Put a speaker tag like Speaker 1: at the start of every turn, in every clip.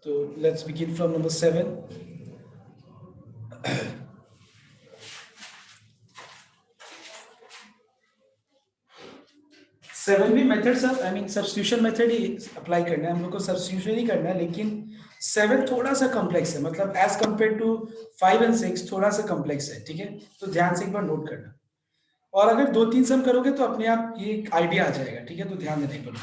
Speaker 1: So let's begin from number 7. Seven भी method सब I mean substitution method he apply करना है हम लोग को, सब्स्टिट्यूशन ही करना है, लेकिन 7 थोड़ा सा कॉम्प्लेक्स है, मतलब एज कंपेयर टू 5 एंड 6 थोड़ा सा कॉम्प्लेक्स है, ठीक है। तो ध्यान से एक बार नोट करना, और अगर 2-3 सम करोगे तो अपने आप ये एक आइडिया आ जाएगा, ठीक है। तो ध्यान देना एक बार।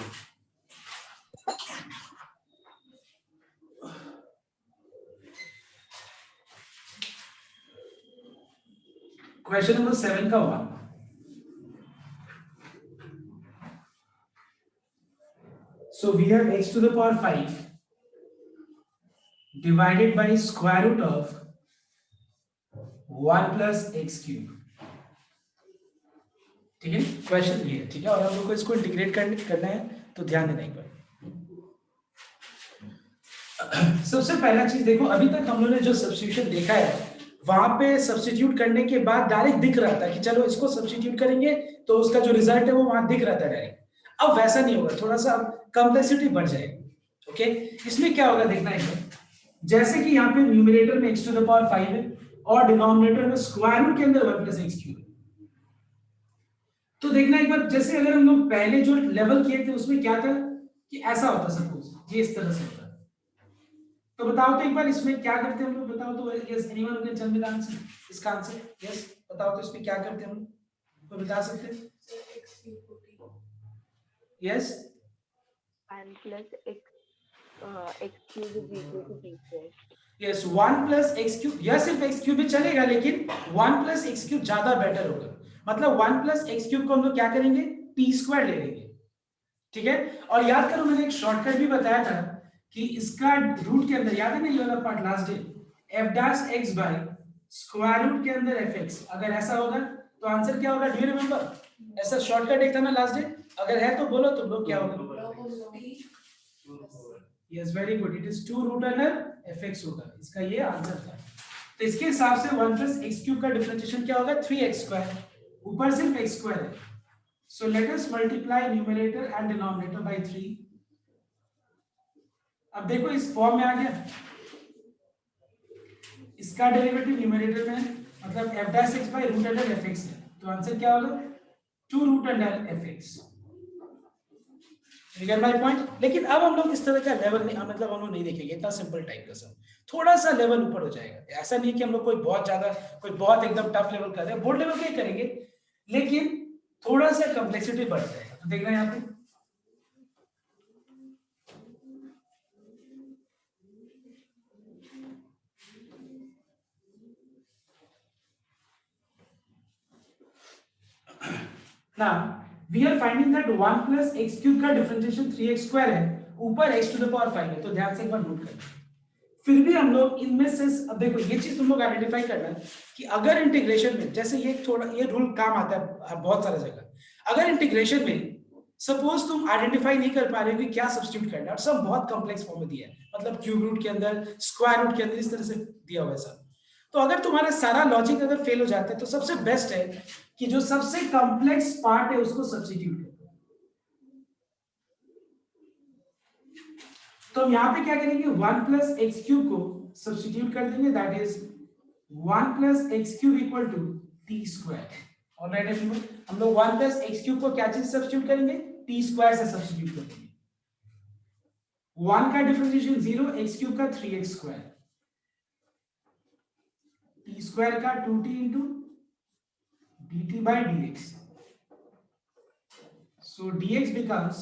Speaker 1: क्वेश्चन नंबर 7 का 1, so we have x to the power 5 divided by square root of 1 plus x cube, ठीक है। क्वेश्चन ये है, ठीक है, और हम लोग को इसको इंटीग्रेट करना है, तो ध्यान देना एक बार। सबसे पहला चीज देखो, अभी तक हम लोगों ने जो सब्स्टिट्यूशन देखा है वहां पे सब्स्टिट्यूट करने के बाद डायरेक्ट दिख रहा था कि चलो इसको सब्स्टिट्यूट करेंगे तो उसका जो रिजल्ट है वो वहां दिख रहा था डायरेक्ट। अब वैसा नहीं होगा, थोड़ा सा कॉम्प्लेक्सिटी बढ़ जाएगी, ओके। इसमें क्या होगा देखना एक बार, जैसे कि यहाँ पे न्यूमरेटर में x to the power 5 है और डिनोमिनेटर में स्क्वायर रूट के अंदर 1 plus x cube है। तो देखना एक बार, जैसे अगर हम लोग पहले जो लेवल किए थे उसमें क्या था कि ऐसा होता, सपोज ये इस तरह से होता, तो बताओ तो एक बार इसमें क्या करते हैं हम लोग, बताओ तो। Yes, anyone who can tell me the answer, इसका आंसर। यस, बताओ तो इसमें क्या करते हैं हम लोग, तो बता सकते हैं। Yes,
Speaker 2: 1 plus x cube is equal to b square.
Speaker 1: Yes, 1 plus x cube, या सिर्फ x cube भी चलेगा, लेकिन 1 plus x cube ज्यादा बेटर होगा। मतलब 1 plus x cube को हम लोग क्या करेंगे, t square ले लेंगे, ठीक है। और याद करो मैंने एक शॉर्टकट भी बताया था कि इसका रूट के अंदर, याद है ना ये वाला part last day, f dash x by square root के अंदर fx, अगर ऐसा होगा तो आंसर क्या होगा, डू यू रिमेंबर? ऐसा शॉर्टकट एक था ना लास्ट डे, अगर है तो बोलो तुम लोग क्या होगा। Yes, very good, it is 2 root under fx होगा, इसका ये आंसर था। तो इसके हिसाब से 1 plus x cube का डिफरेंशिएशन क्या होगा, 3x square, ऊपर सिर्फ x square है। So let us multiply numerator and denominator by 3. अब देखो इस फॉर्म में आ गया, इसका डेरिवेटिव न्यूमरेटर में मतलब f dash x by root under fx है, तो आंसर क्या होगा, 2 root under fx। You get my point? लेकिन अब हम लोग इस तरह का लेवल नहीं, मतलब हम लोग नहीं देखेंगे इतना सिंपल टाइप का सम, थोड़ा सा लेवल ऊपर हो जाएगा। ऐसा नहीं कि हम लोग कोई बहुत ज्यादा, कोई बहुत एकदम टफ लेवल कर रहे हैं, बोर्ड लेवल का ही करेंगे, लेकिन थोड़ा सा कॉम्प्लेक्सिटी बढ़ जाएगा। तो देखना यहाँ पे, now we are finding that 1 plus x cube का डिफरेंशिएशन 3x स्क्वायर है, ऊपर x to the power 5 है। तो ध्यान से एक बार नोट करना, फिर भी हम लोग इनमें से, अब देखो ये चीज तुम लोग आइडेंटिफाई करना कि अगर इंटीग्रेशन में, जैसे ये थोड़ा ये रूल काम आता है बहुत सारा जगह, अगर इंटीग्रेशन में सपोज तुम आइडेंटिफाई नहीं कर पा रहे हो कि क्या सब्स्टिट्यूट करना है, और सब बहुत कॉम्प्लेक्स फॉर्म में दिया है, मतलब क्यूब रूट के अंदर, स्क्वायर रूट के अंदर, इस तरह से दिया हुआ है सब, तो अगर तुम्हारा सारा लॉजिक अगर फेल हो जाता है तो सबसे बेस्ट है कि जो सबसे कॉम्प्लेक्स पार्ट है उसको सब्स्टिट्यूट करो। तो हम यहाँ पे क्या करेंगे, 1 plus x cube को सब्स्टिट्यूट कर देंगे, that is 1 plus x cube equal to t square. Alright everyone, हम लोग 1 plus x cube को क्या चीज सब्स्टिट्यूट करेंगे, t स्क्वायर से सब्स्टिट्यूट कर देंगे। 1 का डिफरेंशिएशन 0, x cube का 3x स्क्वायर, t स्क्वायर का 2t into dt by dx, so dx becomes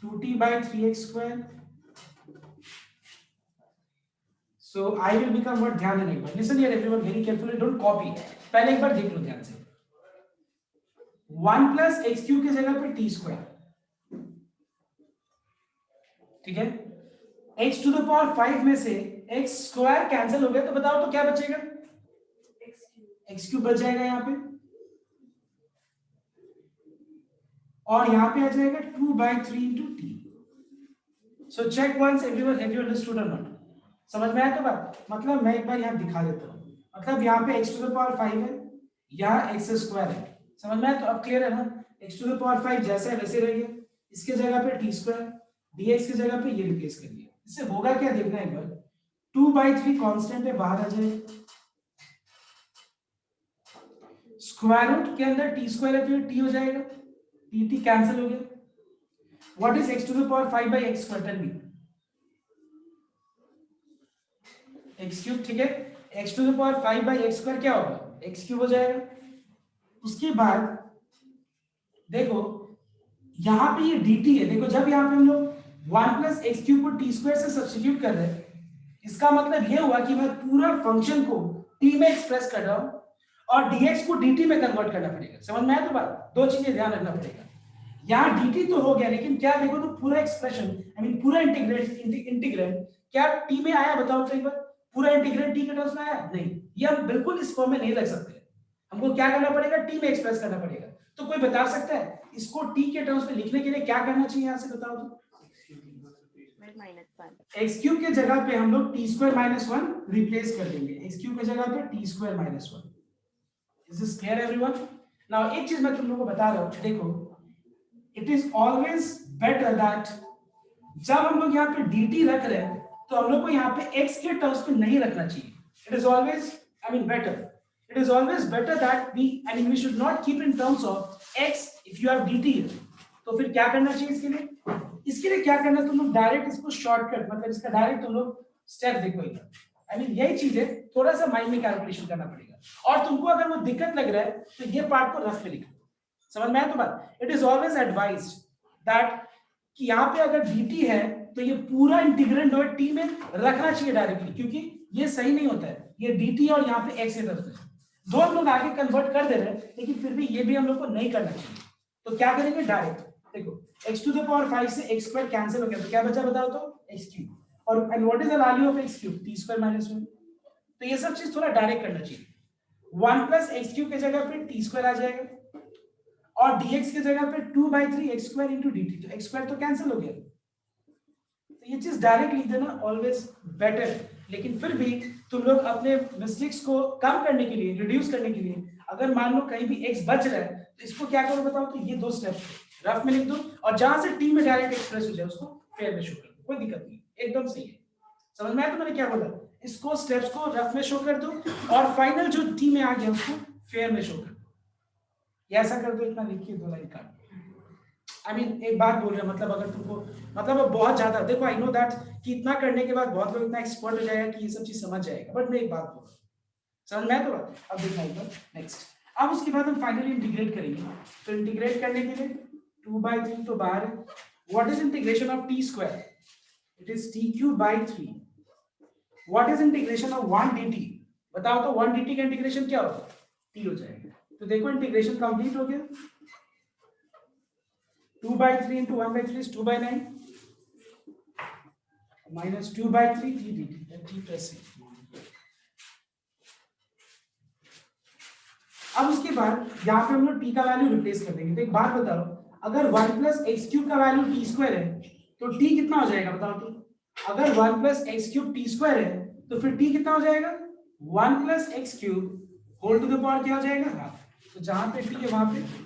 Speaker 1: 2t by 3x square, so I will become what, ध्यान देना एक बार, listen here everyone very carefully, don't copy, पहले एक बार देख लो ध्यान से। 1 plus x cube की जगह पे t स्क्वायर, ठीक है। x to the power 5 में से x स्क्वायर कैंसिल हो गया, तो बताओ तो क्या बचेगा, x क्यूब बच जाएगा यहाँ पे, और यहाँ पे आ जाएगा 2 by 3 into t। So check once everyone, have you understood or not? समझ में आया तो बात, मतलब मैं एक बार यहाँ दिखा देता हूँ, मतलब यहाँ पे x to the power 5 है, यहाँ x स्क्वायर है, समझ में आया तो अब क्लियर है ना, x to the power 5 जैसे है वैसे रहेगा, इसके जगह पे t स्क्वायर, dx की जगह पे ये रिप्लेस कर दिया, इससे होगा क्या देखना है एक बार, 2/3 कांस्टेंट है, बाहर आ जाए, स्क्वायर रूट के अंदर टी स्क्वायर है तो ये टी हो जाएगा, टी टी कैंसिल हो गया। What is x to the power 5/x square, tell me, x cube, ठीक है, x to the power 5/x square क्या होगा, x क्यूब हो जाएगा। उसके बाद देखो यहां पे ये dt है, देखो जब यहां पे हम लोग 1 प्लस एक्स क्यूब को टी स्क्वायर से सब्स्टिट्यूट कर रहे हैं, इसका मतलब ये हुआ कि मैं पूरा फंक्शन को t में एक्सप्रेस कर रहा हूं और dx को dt में कन्वर्ट करना पड़ेगा। समझ में आया? तो बात, दो चीजें ध्यान रखना पड़ेगा, यहाँ dt तो हो गया, लेकिन क्या देखो तो पूरा एक्सप्रेशन, आई मीन पूरा इंटीग्रेंड क्या t में आया, बताओ तो एक बार, पूरा इंटीग्रेंड t के टर्म्स में आया? नहीं, ये हम बिल्कुल इस फॉर्म में नहीं रख सकते, हमको क्या करना पड़ेगा, t में एक्सप्रेस करना पड़ेगा। तो कोई बता सकता है इसको t के टर्म्स में लिखने के लिए क्या करना चाहिए, यहाँ से बताओ तो। एक्स क्यूब के जगह पे हम लोग टी स्क्वायर माइनस 1 रिप्लेस कर देंगे, एक्स क्यूब के जगह पे T square minus 1। Is this clear everyone? Now एक चीज मैं तुम लोगों को बता रहा हूं, देखो it is always better that जब हम लोग यहाँ पे dt रख रहे हैं तो हम लोग को यहाँ पे x के टर्म्स में नहीं रखना चाहिए। It is always, I mean better, it is always better that we should not keep in terms of x if you have dt। तो फिर क्या करना चाहिए इसके लिए? इसके लिए क्या करना, तुम लोग डायरेक्ट इसको शॉर्टकट, मतलब इसका डायरेक्ट तुम लोग स्टेप देखो इधर, आई मीन यही चीज है, थोड़ा सा माइंड में कैलकुलेशन करना पड़ेगा। और तुमको अगर वो दिक्कत लग रहा है तो ये पार्ट को रफ में लिखो, समझ में आया तो बात। It is always advised that कि यहाँ पे अगर dt है तो ये पूरा इंटीग्रेंड जो है t में रखना चाहिए डायरेक्टली, क्योंकि ये सही नहीं होता है, ये dt और यहाँ पे x के तरफ से दो हम लोग आगे कन्वर्ट कर दे रहे हैं, लेकिन फिर भी ये भी हम लोग को नहीं करना चाहिए। तो क्या करेंगे, डायरेक्ट देखो x टू द पावर 5 से x स्क्वायर कैंसिल हो गया, तो क्या बचा बताओ तो, x क्यूब, और and what is the value of x cube, t square minus 1। तो ये सब चीज थोड़ा डायरेक्ट करना चाहिए, 1 प्लस एक्स क्यूब के जगह पे टी स्क्वायर आ जाएगा और dx के जगह पे 2/3 x स्क्वायर इंटू dt, तो x स्क्वायर तो कैंसिल हो गया। तो ये चीज डायरेक्ट लिख देना ऑलवेज बेटर, लेकिन फिर भी तुम लोग अपने मिस्टेक्स को कम करने के लिए, रिड्यूस करने के लिए, अगर मान लो कहीं भी x बच रहा है तो इसको क्या करो बताओ तो, ये दो स्टेप्स रफ में लिख दो और जहां से t में डायरेक्ट एक्सप्रेस हो जाए उसको फेयर में शो कर दो, कोई दिक्कत नहीं, एकदम सही है। समझ में आया तो मैंने क्या बोला, इसको स्टेप्स को रफ में शो कर दो और फाइनल जो t में आ गया उसको फेयर में शो कर दो, ये ऐसा कर दो, इतना लिखिए, दो लाइन काट। आई मीन एक बात बोल रहे हैं, मतलब अगर तुमको, मतलब बहुत ज्यादा, देखो आई नो दैट कि इतना करने के बाद बहुत लोग इतना एक्सपर्ट हो जाएगा कि ये सब चीज समझ जाएगा, बट मैं एक बात बोल रहा हूँ, समझ में आया तो बात। अब देखना एक बार नेक्स्ट, अब उसके बाद हम फाइनली इंटीग्रेट करेंगे। तो इंटीग्रेट करने के लिए 2/3 तो बाहर है, what is integration of T square, it is t cube by 3। What is integration of 1 dt, बताओ तो 1 dt का इंटीग्रेशन क्या होगा, t हो जाएगा। तो देखो इंटीग्रेशन कंप्लीट हो गया, 2/3 into 1/3 is 2/9 minus 2/3 t dt, t plus c। अब उसके बाद यहाँ पे हम लोग t का वैल्यू रिप्लेस कर देंगे। तो एक बात बता रहा हूँ, अगर 1 प्लस एक्स क्यूब का वैल्यू टी स्क्वायर है तो t कितना हो जाएगा बताओ तो, अगर 1 plus X cube T square है तो फिर t कितना हो जाएगा, 1 plus X cube whole to the power क्या हो जाएगा, हाफ। तो जहां पे t है वहां पे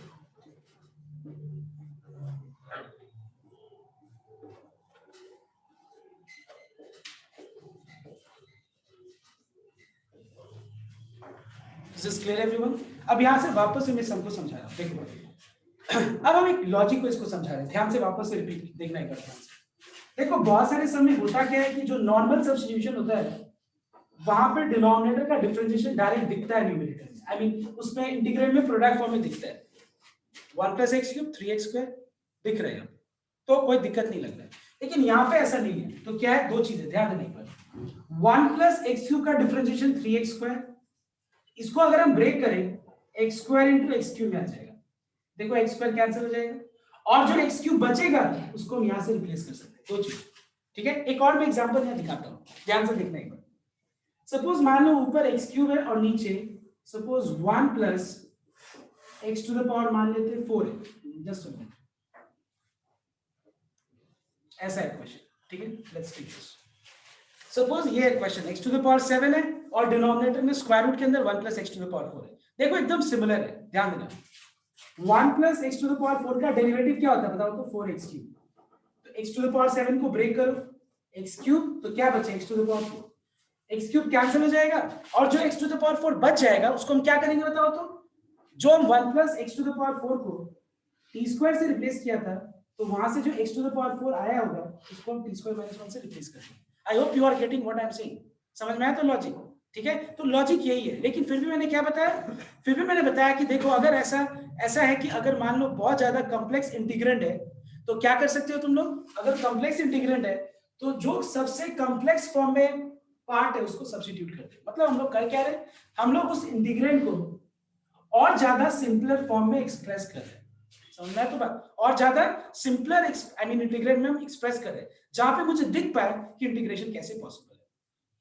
Speaker 1: Is this clear everyone? अब यहाँ से वापस से मैं सबको समझा रहा हूँ, देखो अब हम एक लॉजिक को इसको समझा रहे हैं, ध्यान से वापस से रिपीट देखना एक बार ध्यान से। देखो बहुत सारे समय होता क्या है कि जो नॉर्मल सब्स्टिट्यूशन होता है वहां पे डिनोमिनेटर का डिफरेंशिएशन डायरेक्ट दिखता है न्यूमरेटर में, आई मीन उसमें इंटीग्रल में प्रोडक्ट फॉर्म में दिखता है, 1 plus X cube 3x square दिख रहे हैं, तो कोई दिक्कत नहीं लग रहा है। लेकिन यहाँ पे ऐसा नहीं है, तो क्या है, दो चीजें ध्यान देने पर, 1 प्लस एक्स क्यूब का डिफरेंशिएशन 3x स्क्वायर, इसको अगर हम ब्रेक करें x square into x cube में आ जाएगा, देखो एक्स स्क्वायर कैंसिल हो जाएगा और जो एक्स क्यूब बचेगा उसको हम यहां से रिप्लेस कर सकते हैं, दो चीज, ठीक है। एक और मैं एग्जांपल यहां दिखाता हूं, ध्यान से देखना एक बार। सपोज मान लो ऊपर एक्स क्यूब है और नीचे suppose 1 plus X to the power मान लेते हैं 4 है, जस्ट अ मिनट, ऐसा है क्वेश्चन, ठीक है, लेट्स टेक दिस। सपोज ये question x to the power 7 है और डिनोमिनेटर में स्क्वायर रूट के अंदर 1 plus x to the power 4 है, देखो एकदम सिमिलर है, ध्यान देना। 1 plus x to the power 4 का डेरिवेटिव क्या होता है बताओ तो, 4x क्यूब। तो x टू द पावर 7 को ब्रेक करो, एक्स क्यूब, तो क्या बचे x to the power 4, X cube cancel हो जाएगा और जो x टू द पावर 4 बच जाएगा उसको हम क्या करेंगे बताओ तो, जो हम 1 plus x to the power 4 को t स्क्वायर से रिप्लेस किया था, तो वहां से जो x टू द पावर 4 आया होगा उसको हम t स्क्वायर माइनस 1 से रिप्लेस कर देंगे। I hope you are getting what I am saying, समझ में आया तो लॉजिक, ठीक है। तो लॉजिक यही है, लेकिन फिर भी मैंने क्या बताया, फिर भी मैंने बताया कि देखो अगर ऐसा ऐसा है कि अगर मान लो बहुत ज्यादा कॉम्प्लेक्स इंटीग्रेंड है तो क्या कर सकते हो तुम लोग, अगर कॉम्प्लेक्स इंटीग्रेंड है तो जो सबसे कॉम्प्लेक्स फॉर्म में पार्ट है उसको सब्स्टिट्यूट कर दे, मतलब हम लोग कर क्या रहे हैं, हम लोग उस इंटीग्रेंड को और ज्यादा सिंपलर फॉर्म में एक्सप्रेस कर रहे हैं, समझ में आया तो बात, और ज्यादा सिंपलर आई मीन इंटीग्रेंड में हम एक्सप्रेस कर रहे हैं जहां पे मुझे दिख पाए कि इंटीग्रेशन कैसे पॉसिबल है।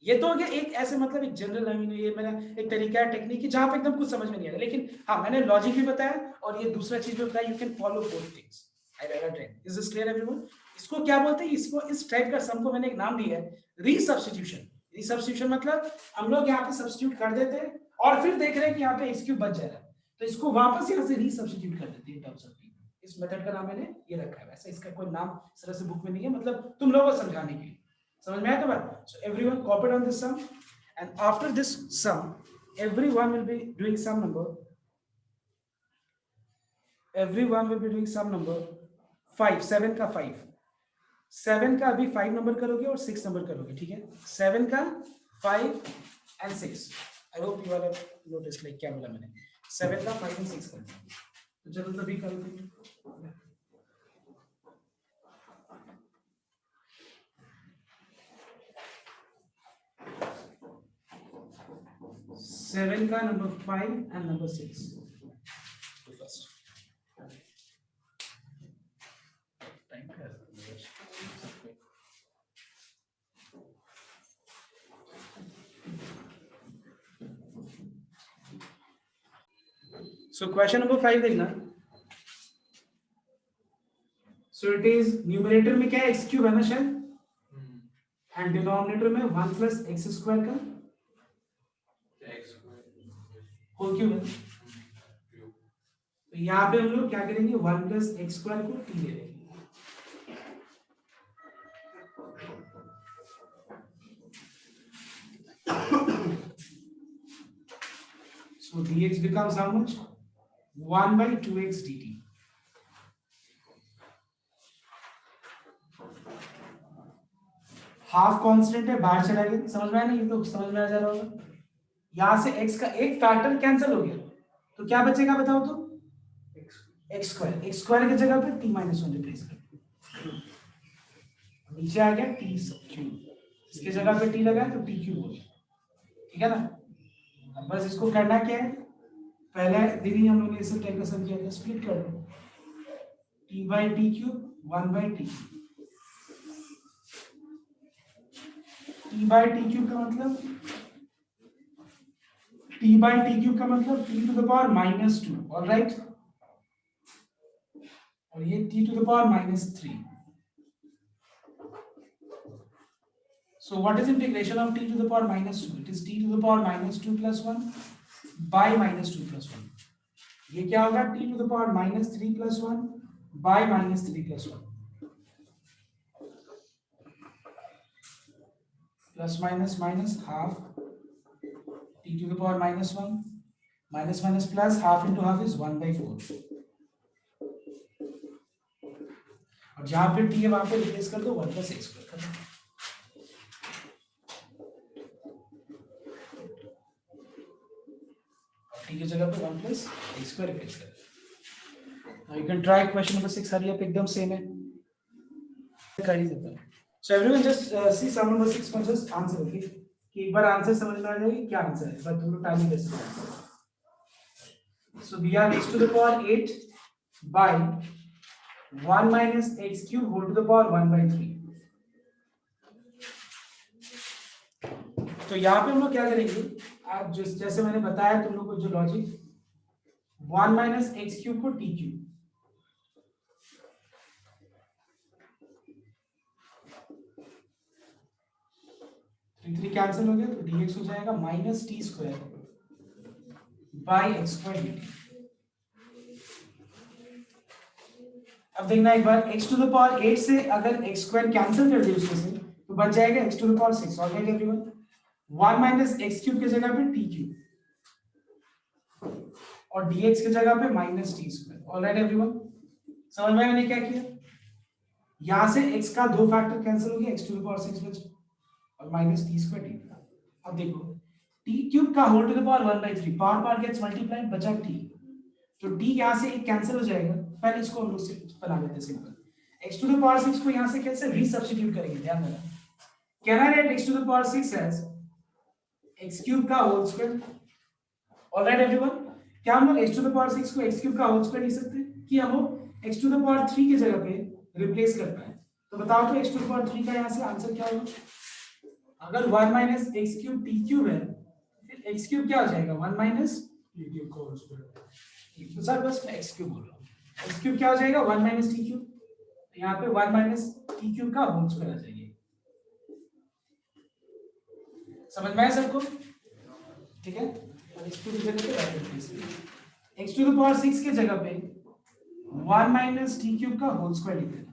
Speaker 1: ये तो हो गया एक ऐसे मतलब एक जनरल आई मीन ये मेरा एक तरीका है टेक्निक है जहां पे एकदम कुछ समझ में नहीं आ रहा, लेकिन हाँ मैंने लॉजिक भी बताया और ये दूसरा चीज भी बताया, you can follow both things. I read train is this clear everyone. इसको क्या बोलते हैं, इसको इस टाइप का सम को मैंने एक नाम दिया है रीसब्स्टिट्यूशन। रीसब्स्टिट्यूशन मतलब हम लोग यहाँ पे सब्स्टिट्यूट कर देते हैं और फिर देख रहे हैं कि यहाँ पे एक्स क्यूब बच जा रहा है तो इसको वापस यहाँ से रीसब्स्टिट्यूट कर देते हैं इन टर्म्स ऑफ टी। इस मेथड का नाम मैंने ये रखा है, वैसे इसका कोई नाम इस तरह से बुक में नहीं है, मतलब तुम लोगों को समझाने के लिए, समझ में आया तो बात। So everyone copied on this sum and after this sum everyone will be doing sum number, everyone will be doing sum number 5, 7 का 5, 7 का अभी 5 नंबर करोगे और 6 नंबर करोगे, ठीक है, 7 का 5 and 6। I hope you are notice like क्या बोला मैंने, 7 का 5 and 6 करना है, तो चलो तभी करो फिर। 7 का number 5 and number 6 first so question number 5 देखना। सो इट इज न्यूमरेटर में क्या है, एक्स क्यूब है ना शायद, एंड डिनोमिनेटर में 1 प्लस एक्स स्क्वायर का होल क्यूब है। तो यहाँ पे हम लोग क्या करेंगे, 1 प्लस एक्स स्क्वायर को टी ले लेंगे। So dx becomes how much? 1 by 2x dt. Half constant है, बाहर चला गया, समझ में आया नहीं, तो समझ में आ जा रहा होगा। यहां से x का एक फैक्टर कैंसिल हो गया तो क्या बचेगा बताओ तो, एक्स स्क्वायर, एक्स स्क्वायर की जगह पे t माइनस 1 रिप्लेस कर, नीचे आ गया t क्यूब, इसके जगह पे t लगा तो t क्यूब हो गया, ठीक है ना। अब बस इसको करना क्या है, पहले दिन ही हम लोग ने इसे टाइप का सम किया था, स्प्लिट कर दो, t by T cube 1 by T, t by T cube का मतलब t बाई टी क्यूब का मतलब t to the power minus 2, alright, और ये t टू द पावर माइनस 3। So what is integration of t to the power minus 2? It is t to the power minus 2 plus 1 by minus 2 plus 1. ये क्या होगा, t to the power minus 3 plus 1 by minus 3 plus 1. Plus minus minus half t to the power minus 1 minus minus plus half into half is 1 by 4. और जहां पे t है वहां पे replace कर दो 1 plus x स्क्वायर कर दो। t की जगह पे 1 plus x स्क्वायर रिप्लेस कर दो। Now you can try question number 6, हरी आप एकदम सेम है, कर ही देता है। So everyone just see sum number 6 for just answer, okay? कि एक बार आंसर समझ में आ जाएगी क्या आंसर है, बस तुम लोग टाइम ही वेस्ट करो। So we have x to the power 8 by 1 minus x cube whole to the power 1 by 3। तो यहाँ पे हम लोग क्या करेंगे, आप जैसे मैंने बताया तुम लोग को जो लॉजिक, 1 माइनस एक्स क्यूब को टी क्यूब, थ्री कैंसिल हो गया तो dx हो जाएगा minus T square by x square dt। अब देखना एक बार, x टू द पावर 8 से अगर x स्क्वायर कैंसिल कर दे उसमें से तो बच जाएगा x to the power 6। Alright everyone, 1 minus X cube की जगह पे टी क्यूब और dx की जगह पे minus T square. Alright everyone, समझ में मैंने क्या किया? यहां से x का दो फैक्टर कैंसिल हो गया, x टू द पावर 6 बचा और माइनस टी स्क्वायर टी। अब देखो टी क्यूब का whole to the power 1/3, power power gets multiplied, बचा टी, तो टी यहां से एक कैंसिल हो जाएगा। पहले इसको हम लोग से बना लेते हैं simple, x to the power 6 को यहां से कैसे रीसब्स्टिट्यूट करेंगे, ध्यान देना। Can I write x to the power 6 as x cube का होल स्क्वायर? ऑलराइट एवरीवन, क्या हम लोग x टू द पावर 6 को x क्यूब का होल स्क्वायर लिख सकते हैं कि हम लोग x टू द पावर 3 की जगह पे रिप्लेस कर पाए? तो बताओ तो x टू द पावर 3 का यहां से आंसर क्या होगा? अगर 1 minus X cube T cube है, फिर एक्स क्यूब क्या हो जाएगा? 1 माइनस टी क्यूब का होल स्क्वायर। तो सर बस मैं एक्स क्यूब बोल रहा हूँ, एक्स क्यूब क्या हो जाएगा? 1 माइनस टी क्यूब, यहाँ पे 1 माइनस टी क्यूब का होल स्क्वायर आ जाएगा। समझ में आया सबको? ठीक है, और एक्स क्यूब की जगह पे एक्स टू द पावर 6 के जगह पे 1 माइनस टी क्यूब का होल स्क्वायर लिख देना।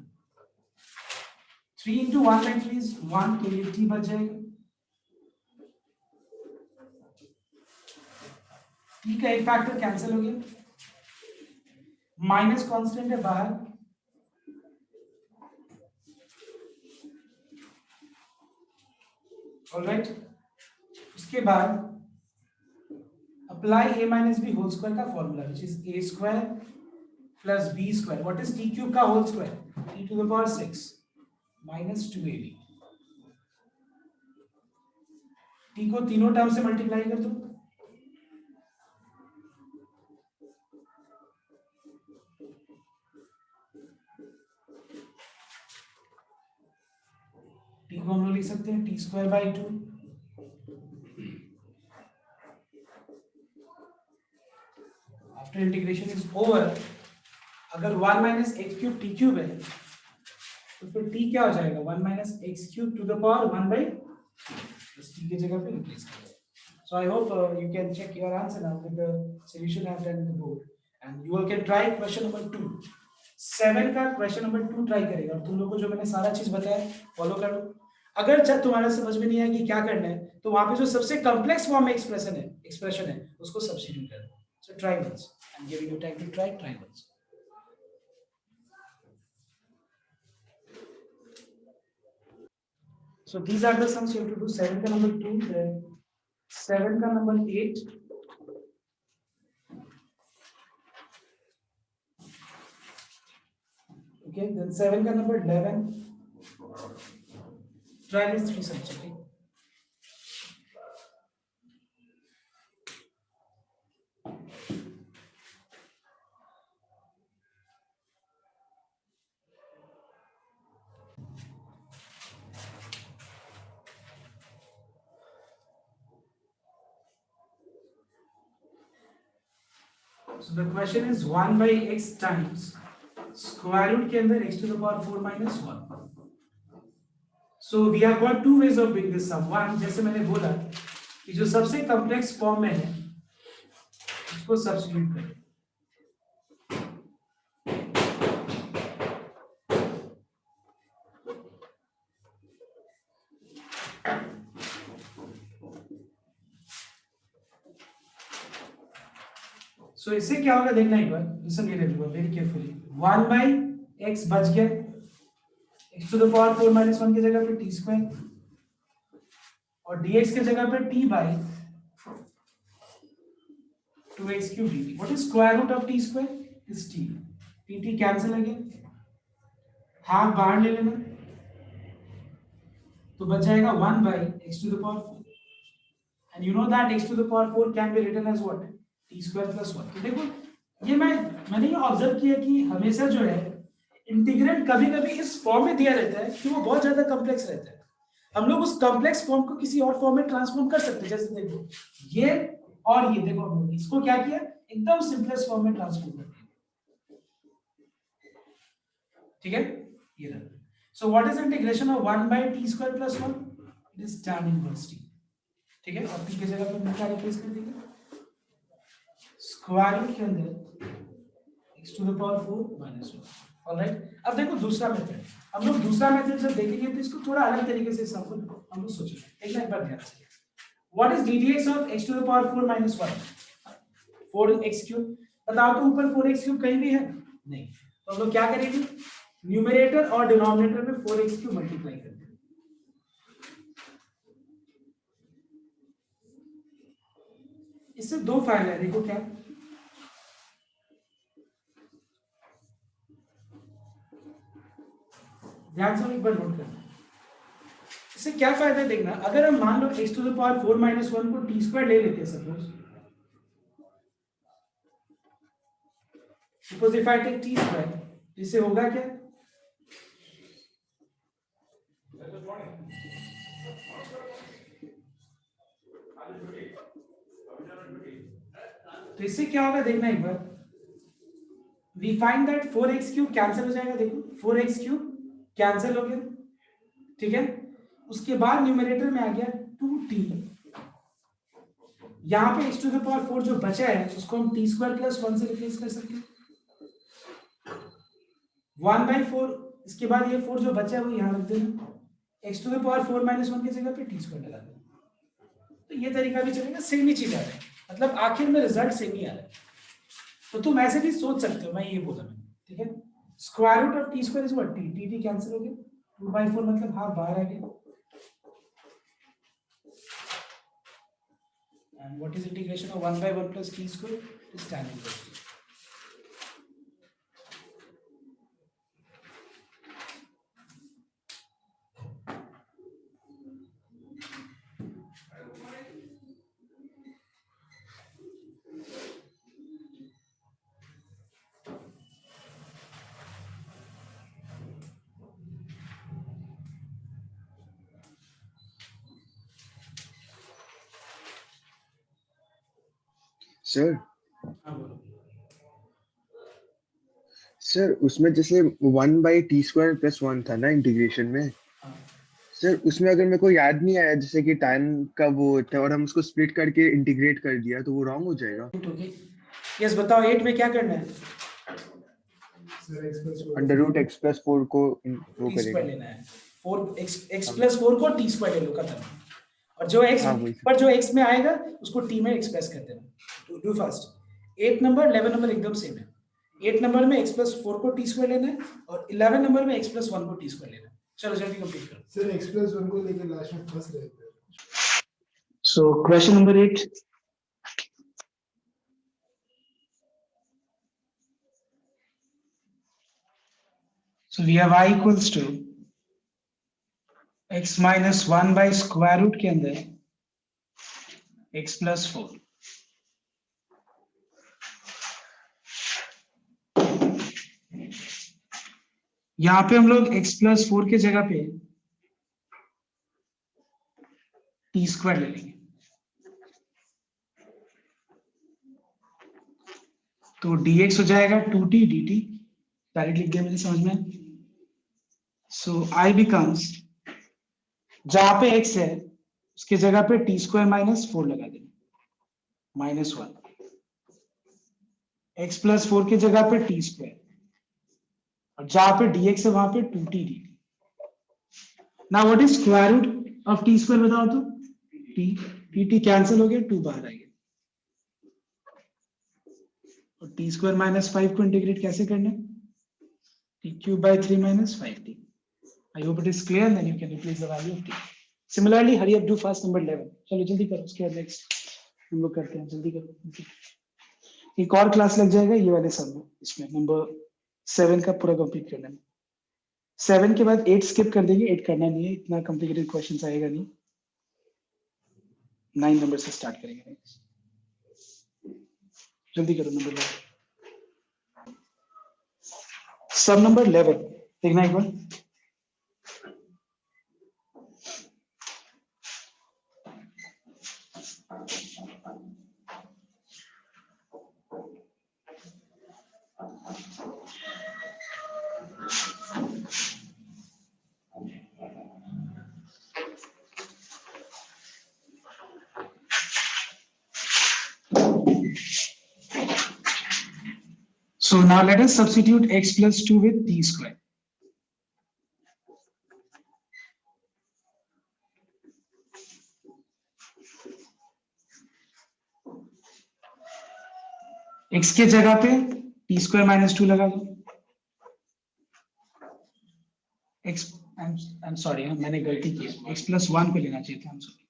Speaker 1: 3 into 1/3 is 1, तो ये टी बच जाएगा। टी का एक फैक्टर कैंसिल हो गया, माइनस कांस्टेंट है बाहर, ऑलराइट। उसके बाद apply a minus B whole square का formula, which is a square plus b square. What is t cube का whole square? t to the power 6 minus 2ab। t को तीनों टर्म से multiply कर दो, t को हम लोग लिख सकते हैं t square by 2 after integration is over. अगर 1 minus X cube T cube है तो फिर t क्या हो जाएगा? 1 minus X cube two the power 1/, इस t की जगह पे रिप्लेस कर दो। So I hope you can check your answer now with the solution I have done in the board, and you all can try question number 2। 7 का question number 2 try करेगा और तुम लोग को जो मैंने सारा चीज बताया फॉलो कर लो। अगर जब तुम्हारा समझ में नहीं आया कि क्या करना है, तो वहां पे जो सबसे कॉम्प्लेक्स फॉर्म में एक्सप्रेशन है उसको सब्स्टिट्यूट कर दो। So try once, I am giving you time to try once. So these are the sums you have to do। 7 का नंबर 2, then 7 का नंबर 8, okay, then 7 का number 11। Try these 3 sums, okay? So the question is 1 by x times square root के अंदर x to the power 4 minus 1। So we have got two ways of doing this sum। One, जैसे मैंने बोला कि जो सबसे complex form में है उसको सब्स्टिट्यूट करें। So इससे क्या होगा देखना एक बार, listen everyone very carefully. 1 by x बच गया, x to the power 4 minus 1 की जगह पे t स्क्वायर और dx की जगह पे t by 2x cube dt। What is square root of t square? Is t। t cancel हो गया, हाफ बाहर ले लेना, तो बच जाएगा 1 by x to the power 4। And you know that x to the power 4 can be written as what? t square plus 1। तो देखो ये मैंने ये ऑब्जर्व किया कि हमेशा जो है इंटीग्रेंड कभी-कभी इस फॉर्म में दिया रहता है कि वो बहुत ज्यादा कॉम्प्लेक्स रहता है। हम लोग उस कॉम्प्लेक्स फॉर्म को किसी और फॉर्म में ट्रांसफॉर्म कर सकते हैं। जैसे देखो ये और ये, देखो हम लोग इसको क्या किया, एकदम सिंपलेस्ट फॉर्म में ट्रांसफॉर्म कर दिया। ठीक है, ये रहा। So what is integration of 1 by t square plus 1? It is tan inverse t। ठीक है, और t की जगह पे क्या रिप्लेस कर देंगे? स्क्वायर रूट के अंदर x to the power 4 minus 1। Alright, अब देखो दूसरा मेथड, हम लोग दूसरा मेथड जब देखेंगे तो इसको थोड़ा अलग तरीके से सैंपल हम लोग सोचेंगे। एक बार ध्यान से, what is ddx of x to the power 4 minus 1, 4x cube. बताओ तो ऊपर 4x क्यूब कहीं भी है नहीं, तो हम लोग क्या करेंगे, न्यूमरेटर और डिनोमिनेटर में 4x क्यूब मल्टीप्लाई कर देंगे। इससे दो फायदे हैं, देखो क्या, ध्यान से एक बार नोट करना, इससे क्या फायदा है देखना, अगर हम मान लो x to the power 4 minus 1 को t स्क्वायर ले लेते हैं suppose if I take t square, इससे होगा क्या, तो इससे क्या होगा देखना एक बार, we find that 4x cube cancel हो जाएगा, देखो 4x क्यूब कैंसिल हो गया, ठीक है। उसके बाद न्यूमरेटर में आ गया 2t, यहां पे x टू द पावर 4 जो बचा है उसको हम t स्क्वायर प्लस 1 से रिप्लेस कर सकते हैं, 1/4, इसके बाद ये 4 जो बचा है वो यहां रख देना, x to the power 4 minus 1 की जगह पे t स्क्वायर लगा देना, तो ये तरीका भी चलेगा, सेम ही चीज आ रहा है, मतलब आखिर में रिजल्ट सेम ही आ रहा है। तो तुम ऐसे भी सोच सकते हो, मैं ये बोला मैंने, ठीक है, square root of T square is what, T cancel हो गया, 2/4 मतलब हाफ बाहर आ गया, and what is integration of 1/1 plus t square, is tan inverse t.
Speaker 3: Sir
Speaker 1: हाँ बोलो।
Speaker 3: सर उसमें जैसे 1/t² + 1 था ना इंटीग्रेशन में,
Speaker 1: हाँ
Speaker 3: सर उसमें अगर मेरे को याद नहीं आया जैसे कि टाइम का वो था और हम उसको स्प्लिट करके इंटीग्रेट कर दिया तो वो रॉन्ग हो जाएगा।
Speaker 1: ओके, यस बताओ 8 में क्या करना है,
Speaker 3: √x+4 को वो
Speaker 1: टी स्क्वायर
Speaker 3: करेगा।
Speaker 1: लेना है, 4x
Speaker 3: हाँ
Speaker 1: प्लस 4 को टी स्क्वायर ले लो, खत्म, और जो x
Speaker 3: हाँ वही सर।
Speaker 1: पर जो x में आएगा उसको t में एक्सप्रेस कर देना, डू फास्ट। 8 नंबर 11 नंबर एकदम सेम है, 8 नंबर में x प्लस 4 को t स्क्वायर लेना है और 11 नंबर में x प्लस 1 को t स्क्वायर लेना है। चलो जल्दी कंप्लीट करो
Speaker 4: सर x प्लस 1 को लेके लास्ट में फंस रहे थे।
Speaker 1: So question number 8, so we have y equals to x minus 1 by square root के अंदर x plus 4, यहां पे हम लोग x plus 4 के जगह पे t स्क्वायर ले लेंगे, तो dx हो जाएगा 2t dt, डायरेक्ट लिख दिया मुझे समझ में। सो i बिकम्स, जहां पे x है उसके जगह पे t स्क्वायर माइनस 4 लगा देना, -1, x प्लस 4 की जगह पे t स्क्वायर, और जहां पे dx है वहां पे 2t dt। Now what is square root of t square बताओ तो, t कैंसिल हो गया, 2 बाहर आ गया, और t स्क्वायर माइनस 5 को इंटीग्रेट कैसे करना है, t³/3 - 5t। I hope it is clear, then you can replace the value of t. Similarly, hurry up, do fast number 11. चलो जल्दी करो, उसके बाद नेक्स्ट हम लोग करते हैं, जल्दी करो, एक और क्लास लग जाएगा ये वाले सब में, इसमें नंबर 7 का पूरा कंप्लीट करना है। 7 के बाद 8 स्किप कर देंगे, 8 करना नहीं है, इतना कॉम्प्लिकेटेड क्वेश्चंस आएगा नहीं, 9 नंबर से स्टार्ट करेंगे, जल्दी करो नंबर 11, सब नंबर 11 देखना एक बार। So So now let us substitute x plus 2 with t square. x के जगह पे t square minus 2 लगा दो. x I'm sorry, मैंने गलती की. x plus 1 को लेना चाहिए था. I'm sorry.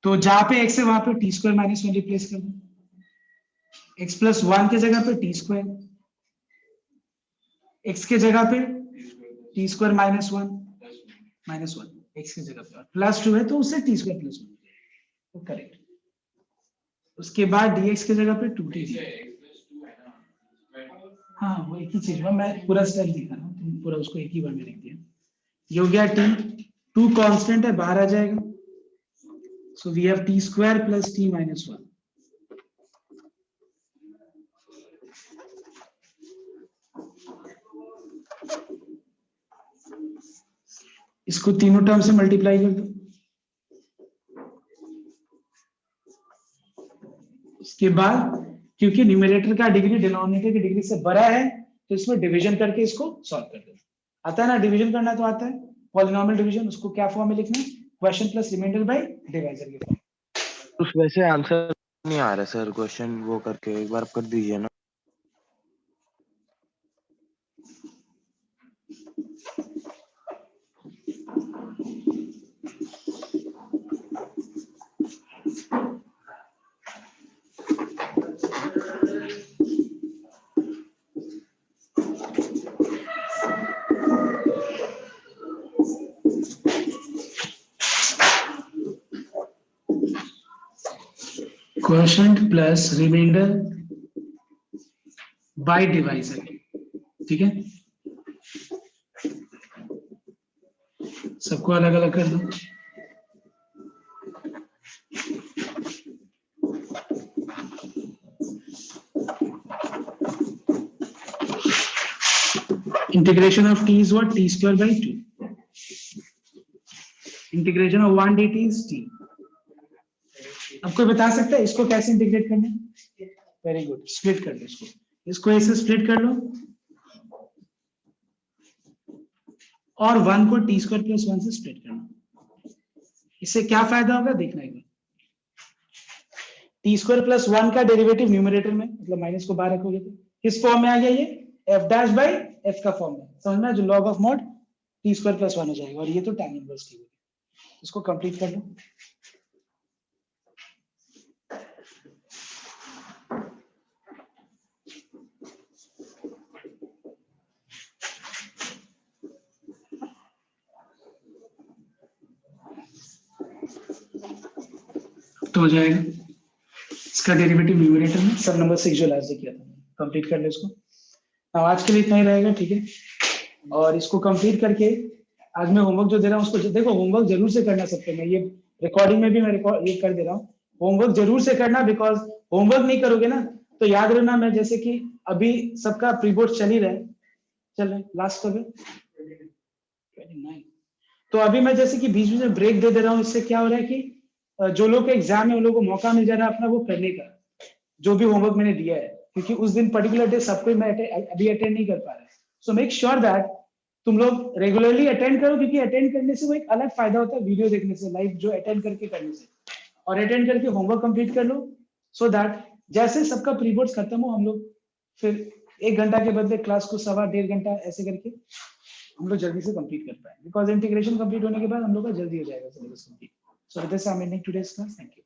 Speaker 1: तो जहां पे x है वहां पे t square minus 1 रिप्लेस कर दो. x plus 1 के जगह पे t square, x के जगह पे t square minus 1 x की जगह पे प्लस 2 है तो उससे t square plus 1 तो करेक्ट. उसके बाद dx की जगह पे 2t. हाँ वो एक ही चीज, मैं पूरा स्टेप दिखा रहा हूँ, तुम पूरा उसको एक ही बार में लिख दिया. ये हो गया t, 2 कांस्टेंट है बाहर आ जाएगा. So we have t square plus t minus 1. इसको तीनों टर्म से मल्टीप्लाई कर दो. उसके बाद क्योंकि न्यूमरेटर का डिग्री डिनोमिनेटर की डिग्री से बड़ा है तो इसमें डिवीजन करके इसको सॉल्व कर दो. आता है ना, डिवीजन करना तो आता है. पॉलिनोमियल डिवीजन, उसको क्या फॉर्म में लिखना है? Question plus reminder by divisor के फॉर्म.
Speaker 5: उस वैसे आंसर नहीं आ रहा सर, क्वेश्चन वो करके एक बार कर दीजिए ना.
Speaker 1: Question plus reminder by divisor. ठीक है, सबको अलग अलग कर दो. Integration of t is what? t square by 2. Integration of 1 dt is t. अब कोई बता सकता है इसको कैसे इंटीग्रेट करना है? वेरी गुड, स्प्लिट कर लो इसको. इसको ऐसे स्प्लिट कर लो और 1 को t स्क्वायर प्लस 1 से स्प्लिट करना. इससे क्या फायदा होगा देखना एक बार. t स्क्वायर प्लस 1 का डेरिवेटिव न्यूमरेटर में, मतलब माइनस को बाहर रखोगे तो किस फॉर्म में आ गया? ये f डैश बाई f का फॉर्म में. समझ में, जो log of mod t square plus 1 हो जाएगा और ये तो tan इनवर्स की होगी. इसको कंप्लीट कर लो. तो हो जाएगा इसका डेरिवेटिव न्यूमरेटर में सब नंबर 6 जो लास्ट किया था. कंप्लीट कर लो इसको. अब आज के लिए इतना ही रहेगा, ठीक है. और इसको कंप्लीट करके आज मैं होमवर्क जो दे रहा हूँ उसको देखो, होमवर्क जरूर से करना सबको. मैं ये रिकॉर्डिंग में भी मैं ये कर दे रहा हूँ, होमवर्क जरूर से करना. बिकॉज होमवर्क नहीं करोगे ना तो याद रखना, मैं जैसे कि अभी सबका प्री बोर्ड चल ही रहा है, चल रहे लास्ट कब है 29. तो अभी मैं जैसे कि बीच में ब्रेक दे रहा हूँ. इससे क्या हो रहा है कि जो लोग के एग्जाम है उन लोगों को मौका मिल जा रहा है अपना वो करने का, जो भी होमवर्क मैंने दिया है. क्योंकि उस दिन पर्टिकुलर डे सबको मैं अभी अटेंड नहीं कर पा रहा. सो मेक श्योर दैट तुम लोग रेगुलरली अटेंड करो, क्योंकि अटेंड करने से वो एक अलग फायदा होता है वीडियो देखने से, लाइव जो अटेंड करके करने से. और अटेंड करके होमवर्क कंप्लीट कर लो, सो दैट जैसे सबका प्री बोर्ड्स खत्म हो हम लोग फिर 1 घंटा के बदले क्लास को 1.5 घंटा ऐसे करके हम लोग जल्दी से कंप्लीट कर पाए. बिकॉज इंटीग्रेशन कंप्लीट होने के बाद हम लोग का जल्दी हो जाएगा syllabus complete. So with this, I'm ending today's class. Thank you.